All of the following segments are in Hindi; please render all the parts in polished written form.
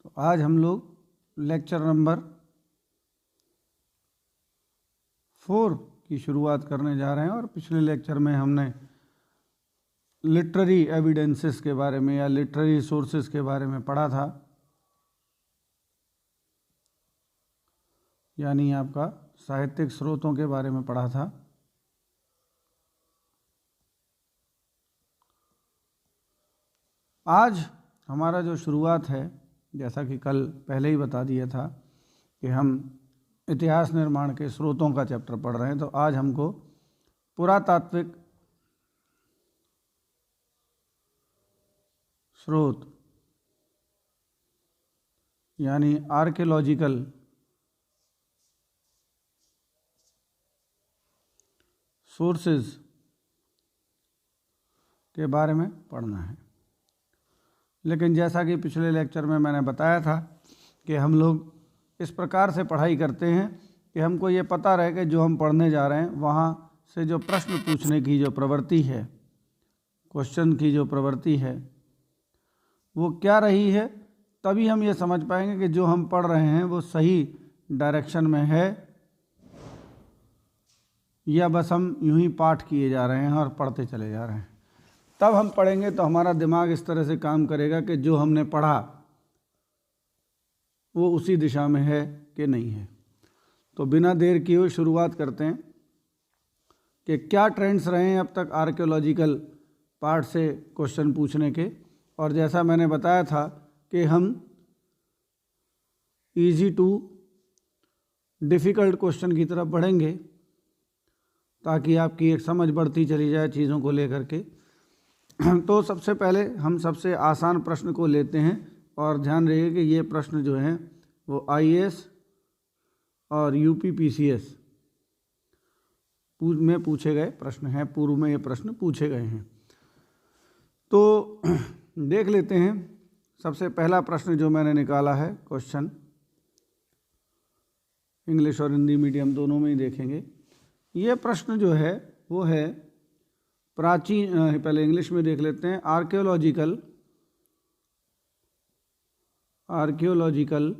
तो आज हम लोग लेक्चर नंबर 4 की शुरुआत करने जा रहे हैं। और पिछले लेक्चर में हमने लिटरेरी एविडेंसेस के बारे में या लिटरेरी सोर्सेस के बारे में पढ़ा था, यानी आपका साहित्यिक स्रोतों के बारे में पढ़ा था। आज हमारा जो शुरुआत है, जैसा कि कल पहले ही बता दिया था कि हम इतिहास निर्माण के स्रोतों का चैप्टर पढ़ रहे हैं, तो आज हमको पुरातात्विक स्रोत यानी आर्कियोलॉजिकल सोर्सेज के बारे में पढ़ना है। लेकिन जैसा कि पिछले लेक्चर में मैंने बताया था कि हम लोग इस प्रकार से पढ़ाई करते हैं कि हमको ये पता रहे कि जो हम पढ़ने जा रहे हैं वहाँ से जो प्रश्न पूछने की जो प्रवृत्ति है, क्वेश्चन की जो प्रवृत्ति है वो क्या रही है, तभी हम ये समझ पाएंगे कि जो हम पढ़ रहे हैं वो सही डायरेक्शन में है या बस हम यूं ही पाठ किए जा रहे हैं और पढ़ते चले जा रहे हैं। तब हम पढ़ेंगे तो हमारा दिमाग इस तरह से काम करेगा कि जो हमने पढ़ा वो उसी दिशा में है कि नहीं है। तो बिना देर किए हुए शुरुआत करते हैं कि क्या ट्रेंड्स रहे हैं अब तक आर्कियोलॉजिकल पार्ट से क्वेश्चन पूछने के। और जैसा मैंने बताया था कि हम इजी टू डिफ़िकल्ट क्वेश्चन की तरफ बढ़ेंगे ताकि आपकी एक समझ बढ़ती चली जाए चीज़ों को लेकर के। तो सबसे पहले हम सबसे आसान प्रश्न को लेते हैं, और ध्यान रखिए कि ये प्रश्न जो हैं वो आईएएस और यूपी पीसीएस में पूछे गए प्रश्न हैं। पूर्व में ये प्रश्न पूछे गए हैं, तो देख लेते हैं। सबसे पहला प्रश्न जो मैंने निकाला है, क्वेश्चन इंग्लिश और हिंदी मीडियम दोनों में ही देखेंगे। ये प्रश्न जो है वो है प्राचीन, पहले इंग्लिश में देख लेते हैं। Archaeological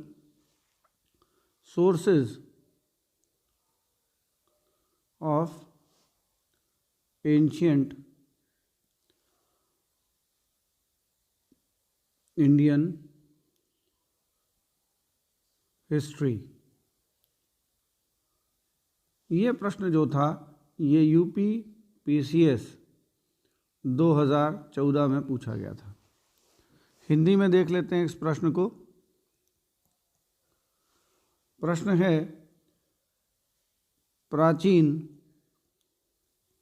sources of ancient Indian history. ये प्रश्न जो था ये यूपी पीसीएस 2014 में पूछा गया था। हिंदी में देख लेते हैं इस प्रश्न को। प्रश्न है प्राचीन,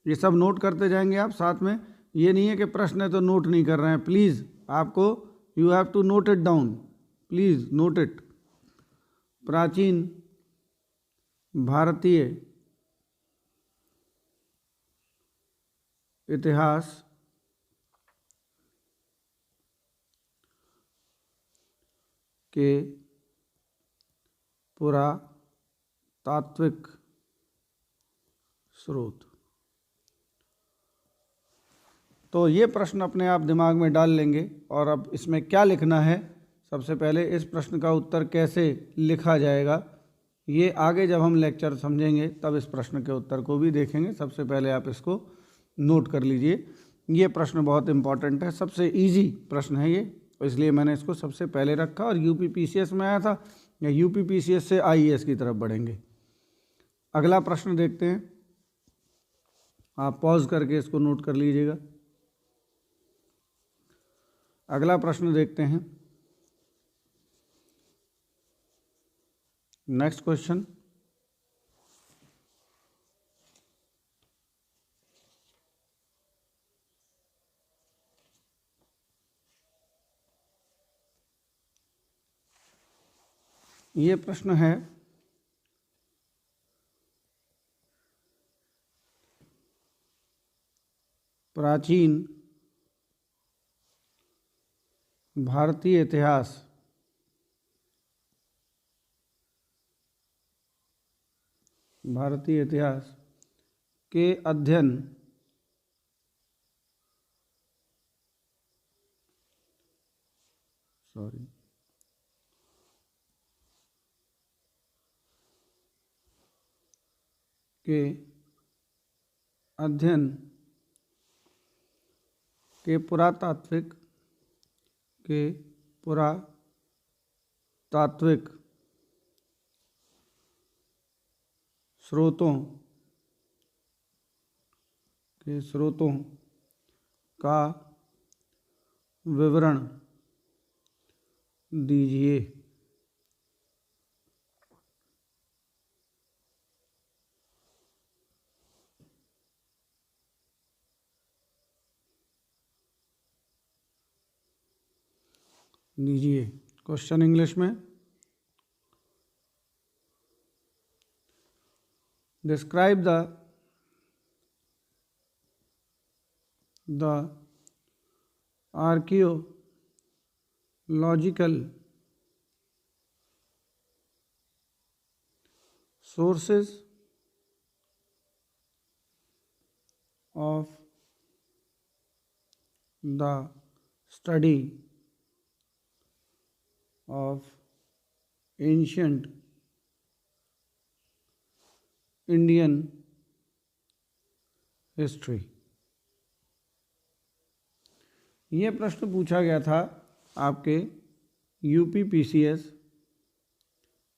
ये सब नोट करते जाएंगे आप साथ में। ये नहीं है कि प्रश्न है तो नोट नहीं कर रहे हैं, प्लीज़ आपको you have to note it down, please note it. प्राचीन भारतीय इतिहास के पुरातात्विक स्रोत। तो ये प्रश्न अपने आप दिमाग में डाल लेंगे। और अब इसमें क्या लिखना है, सबसे पहले इस प्रश्न का उत्तर कैसे लिखा जाएगा ये आगे जब हम लेक्चर समझेंगे तब इस प्रश्न के उत्तर को भी देखेंगे। सबसे पहले आप इसको नोट कर लीजिए। ये प्रश्न बहुत इंपॉर्टेंट है, सबसे इजी प्रश्न है ये, इसलिए मैंने इसको सबसे पहले रखा। और यूपी पीसीएस में आया था, या यूपी पीसीएस से आईएएस की तरफ बढ़ेंगे। अगला प्रश्न देखते हैं, आप पॉज करके इसको नोट कर लीजिएगा। अगला प्रश्न देखते हैं, नेक्स्ट क्वेश्चन। ये प्रश्न है प्राचीन भारतीय इतिहास के अध्ययन के अध्ययन के पुरातात्विक स्रोतों का विवरण दीजिए। क्वेश्चन इंग्लिश में, describe the archaeological sources of the study of ancient Indian history। ये प्रश्न पूछा गया था आपके यूपी पीसीएस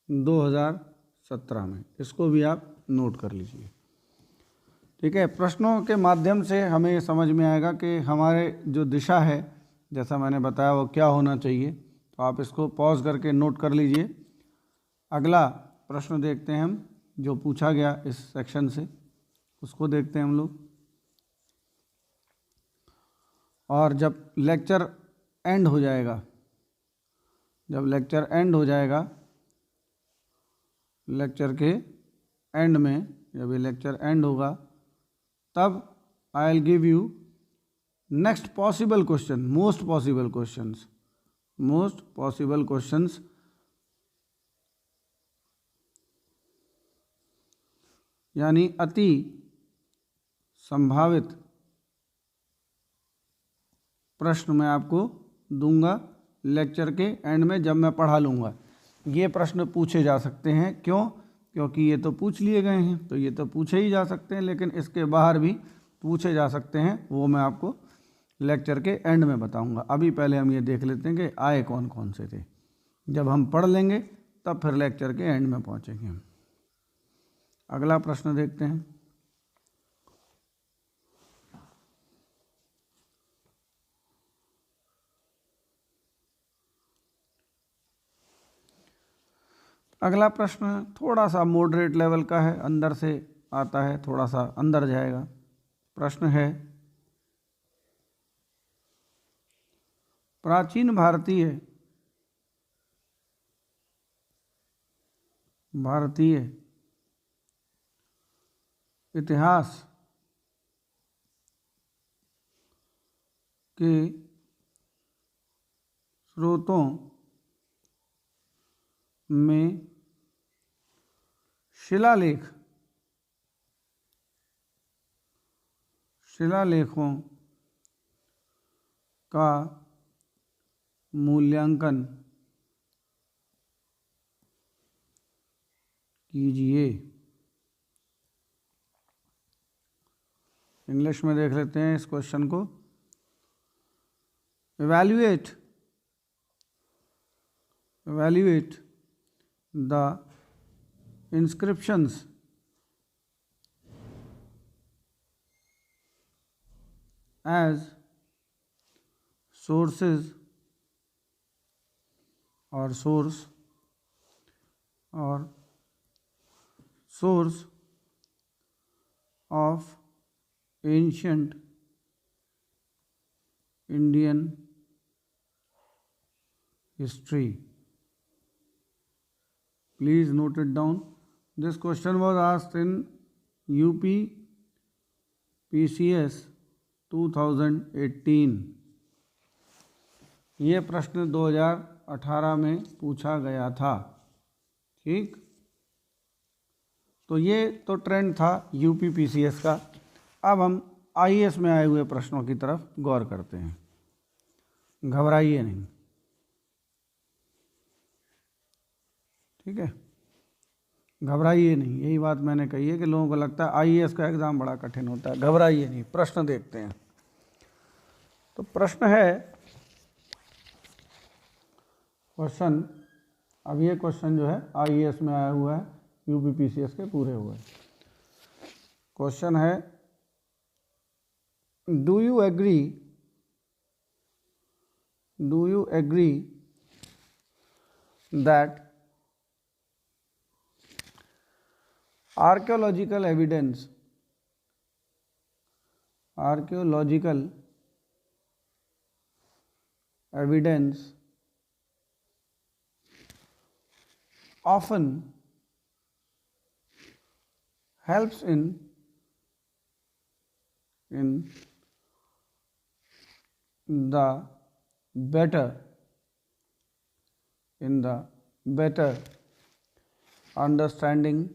2017 में, इसको भी आप नोट कर लीजिए। ठीक है, प्रश्नों के माध्यम से हमें ये समझ में आएगा कि हमारे जो दिशा है, जैसा मैंने बताया, वो क्या होना चाहिए। तो आप इसको पॉज करके नोट कर लीजिए। अगला प्रश्न देखते हैं हम, जो पूछा गया इस सेक्शन से, उसको देखते हैं हम लोग। और जब लेक्चर एंड हो जाएगा, लेक्चर के एंड में, जब ये लेक्चर एंड होगा, तब I will give you next possible question, most possible questions यानी अति संभावित प्रश्न मैं आपको दूंगा लेक्चर के एंड में, जब मैं पढ़ा लूँगा। ये प्रश्न पूछे जा सकते हैं, क्यों? क्योंकि ये तो पूछ लिए गए हैं, तो ये तो पूछे ही जा सकते हैं, लेकिन इसके बाहर भी पूछे जा सकते हैं, वो मैं आपको लेक्चर के एंड में बताऊंगा। अभी पहले हम ये देख लेते हैं कि आए कौन कौन से थे। जब हम पढ़ लेंगे तब फिर लेक्चर के एंड में पहुँचेंगे हम। अगला प्रश्न देखते हैं। अगला प्रश्न थोड़ा सा मॉडरेट लेवल का है, अंदर से आता है, थोड़ा सा अंदर जाएगा। प्रश्न है, प्राचीन भारतीय इतिहास के स्रोतों में शिलालेखों का मूल्यांकन कीजिए। इंग्लिश में देख लेते हैं इस क्वेश्चन को। evaluate the inscriptions as sources or source of ancient Indian history. Please note it down. This question was asked in UP PCS 2018। ये प्रश्न 2018 में पूछा गया था। ठीक, तो ये तो ट्रेंड था यूपी पीसीएस का। अब हम आईएएस में आए हुए प्रश्नों की तरफ गौर करते हैं, घबराइए नहीं। ठीक है, घबराइए नहीं, यही बात मैंने कही है कि लोगों को लगता है आईएएस का एग्ज़ाम बड़ा कठिन होता है। घबराइए नहीं, प्रश्न देखते हैं। तो प्रश्न है, क्वेश्चन, अब ये क्वेश्चन जो है आईएएस में आया हुआ है, यूपीपीसीएस के पूरे हुए। क्वेश्चन है, do you agree that archaeological evidence often helps in the better understanding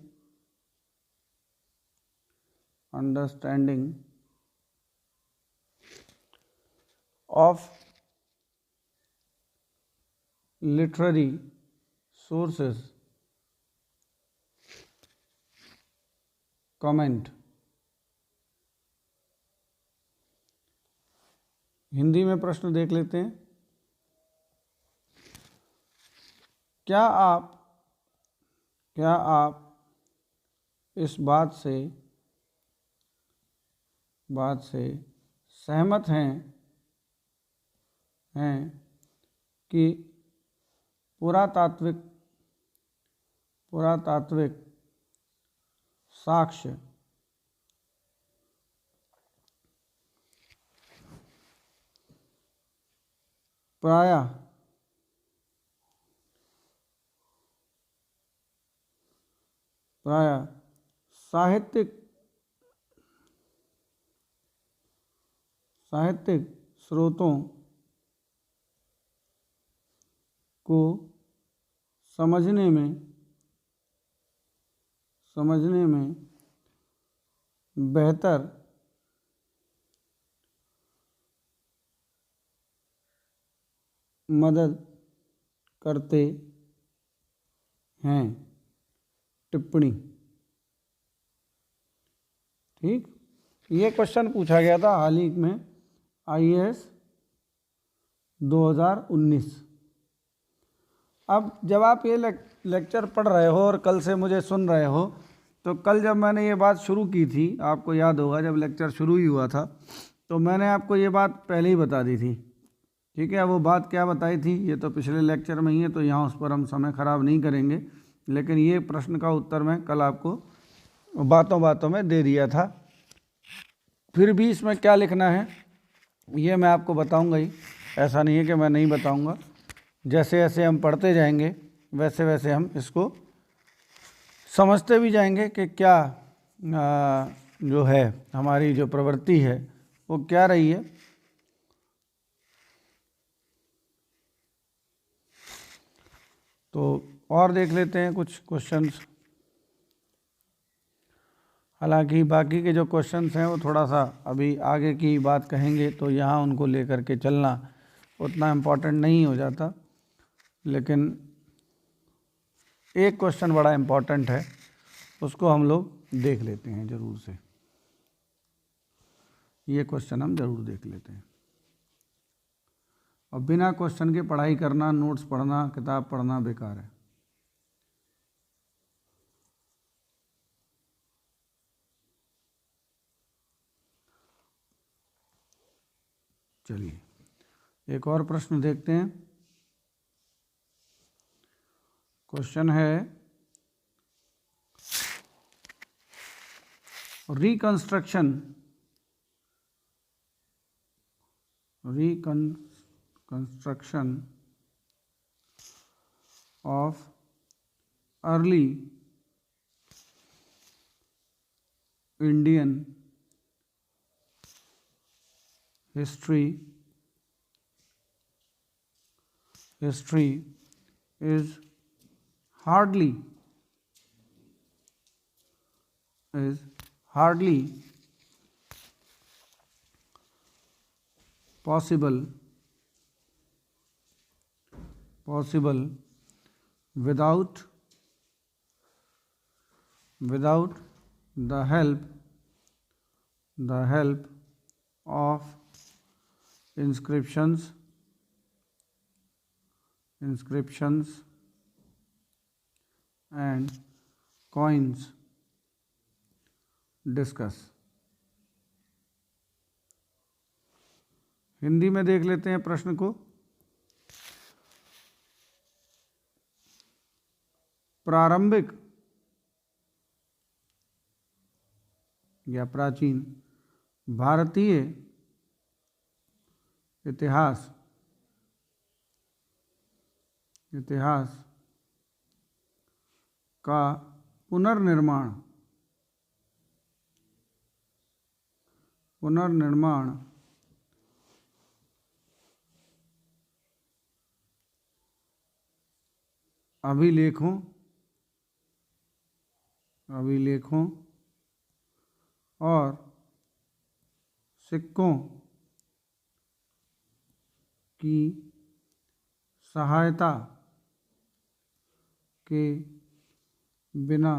of literary sources? Comment. Hindi में प्रश्न देख लेते हैं। क्या आप इस बात से सहमत हैं कि पुरातात्विक साक्ष्य प्रायः साहित्यिक स्रोतों को समझने में बेहतर मदद करते हैं? टिप्पणी। ठीक, ये क्वेश्चन पूछा गया था हाल ही में आईएएस 2019। अब जब आप ये लेक्चर पढ़ रहे हो और कल से मुझे सुन रहे हो, तो कल जब मैंने ये बात शुरू की थी, आपको याद होगा जब लेक्चर शुरू ही हुआ था, तो मैंने आपको ये बात पहले ही बता दी थी। ठीक है, वो बात क्या बताई थी ये तो पिछले लेक्चर में ही है, तो यहाँ उस पर हम समय ख़राब नहीं करेंगे। लेकिन ये प्रश्न का उत्तर मैं कल आपको बातों में दे दिया था। फिर भी इसमें क्या लिखना है ये मैं आपको बताऊंगा ही, ऐसा नहीं है कि मैं नहीं बताऊंगा। जैसे जैसे हम पढ़ते जाएंगे वैसे वैसे हम इसको समझते भी जाएंगे कि क्या जो है हमारी जो प्रवृत्ति है वो क्या रही है। तो और देख लेते हैं कुछ क्वेश्चंस। हालांकि बाकी के जो क्वेश्चंस हैं वो थोड़ा सा अभी आगे की बात कहेंगे, तो यहाँ उनको लेकर के चलना उतना इम्पोर्टेंट नहीं हो जाता। लेकिन एक क्वेश्चन बड़ा इम्पोर्टेंट है, उसको हम लोग देख लेते हैं ज़रूर से। ये क्वेश्चन हम ज़रूर देख लेते हैं। और बिना क्वेश्चन के पढ़ाई करना, नोट्स पढ़ना, किताब पढ़ना बेकार है। चलिए एक और प्रश्न देखते हैं। क्वेश्चन है, reconstruction of early Indian history is hardly possible without without the help of inscriptions and coins. Discuss. Hindi में देख लेते हैं प्रश्न को। प्रारंभिक या प्राचीन भारतीय इतिहास का पुनर्निर्माण अभिलेखों और सिक्कों की सहायता के बिना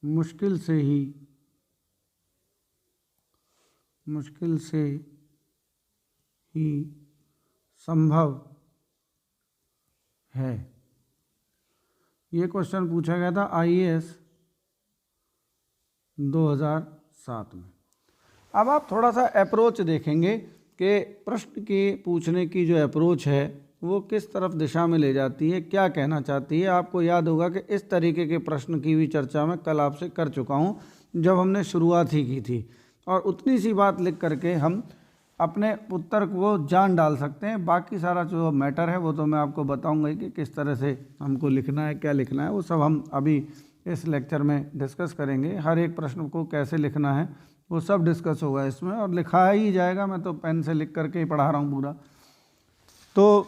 मुश्किल से ही संभव है। ये क्वेश्चन पूछा गया था IAS 2007 में। अब आप थोड़ा सा अप्रोच देखेंगे कि प्रश्न की पूछने की जो अप्रोच है वो किस तरफ दिशा में ले जाती है, क्या कहना चाहती है। आपको याद होगा कि इस तरीके के प्रश्न की भी चर्चा मैं कल आपसे कर चुका हूँ जब हमने शुरुआत ही की थी, और उतनी सी बात लिख करके हम अपने उत्तर को जान डाल सकते हैं। बाकी सारा जो मैटर है वो तो मैं आपको बताऊंगा ही कि किस तरह से हमको लिखना है, क्या लिखना है, वो सब हम अभी इस लेक्चर में डिस्कस करेंगे। हर एक प्रश्न को कैसे लिखना है वो सब डिस्कस होगा इसमें, और लिखा ही जाएगा। मैं तो पेन से लिख करके ही पढ़ा रहा हूँ पूरा। तो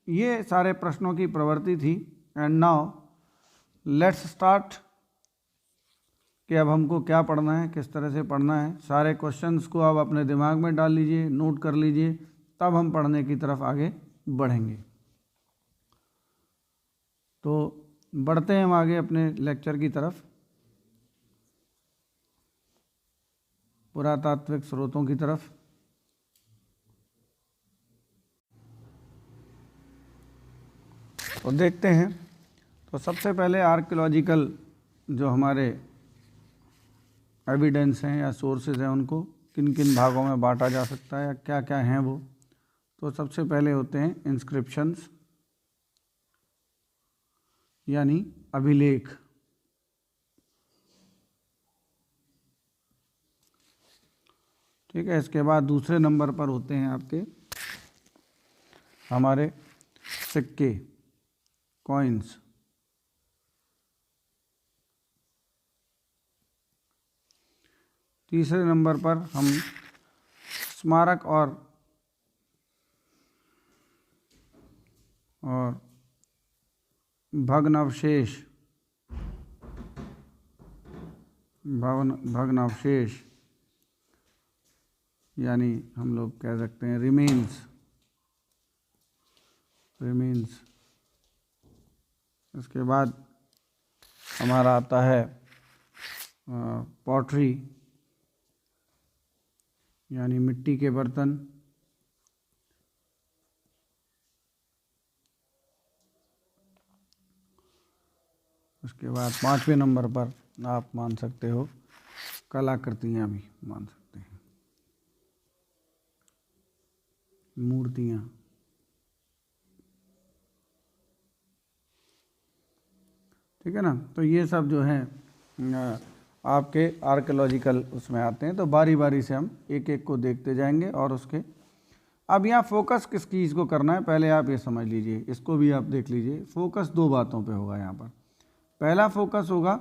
ये सारे प्रश्नों की प्रवृत्ति थी। एंड नाउ लेट्स स्टार्ट कि अब हमको क्या पढ़ना है, किस तरह से पढ़ना है। सारे क्वेश्चंस को आप अपने दिमाग में डाल लीजिए, नोट कर लीजिए, तब हम पढ़ने की तरफ आगे बढ़ेंगे। तो बढ़ते हैं हम आगे अपने लेक्चर की तरफ, पुरातात्विक स्रोतों की तरफ। तो देखते हैं। तो सबसे पहले आर्कियोलॉजिकल जो हमारे एविडेंस हैं या सोर्सेज हैं उनको किन किन भागों में बांटा जा सकता है या क्या क्या हैं वो। तो सबसे पहले होते हैं इंस्क्रिप्शंस यानी अभिलेख। ठीक है। इसके बाद दूसरे नंबर पर होते हैं आपके हमारे सिक्के, कॉइन्स। तीसरे नंबर पर हम स्मारक और भग्नावशेष यानी हम लोग कह सकते हैं रिमेन्स। इसके बाद हमारा आता है पॉटरी यानी मिट्टी के बर्तन। उसके बाद पांचवें नंबर पर आप मान सकते हो कलाकृतियाँ भी मान सकते हैं, मूर्तियाँ। ठीक है ना। तो ये सब जो है आपके आर्कियोलॉजिकल उसमें आते हैं। तो बारी बारी से हम एक एक को देखते जाएंगे। और उसके अब यहाँ फोकस किस चीज़ को करना है पहले आप ये समझ लीजिए, इसको भी आप देख लीजिए। फोकस दो बातों पे होगा यहाँ पर। पहला फोकस होगा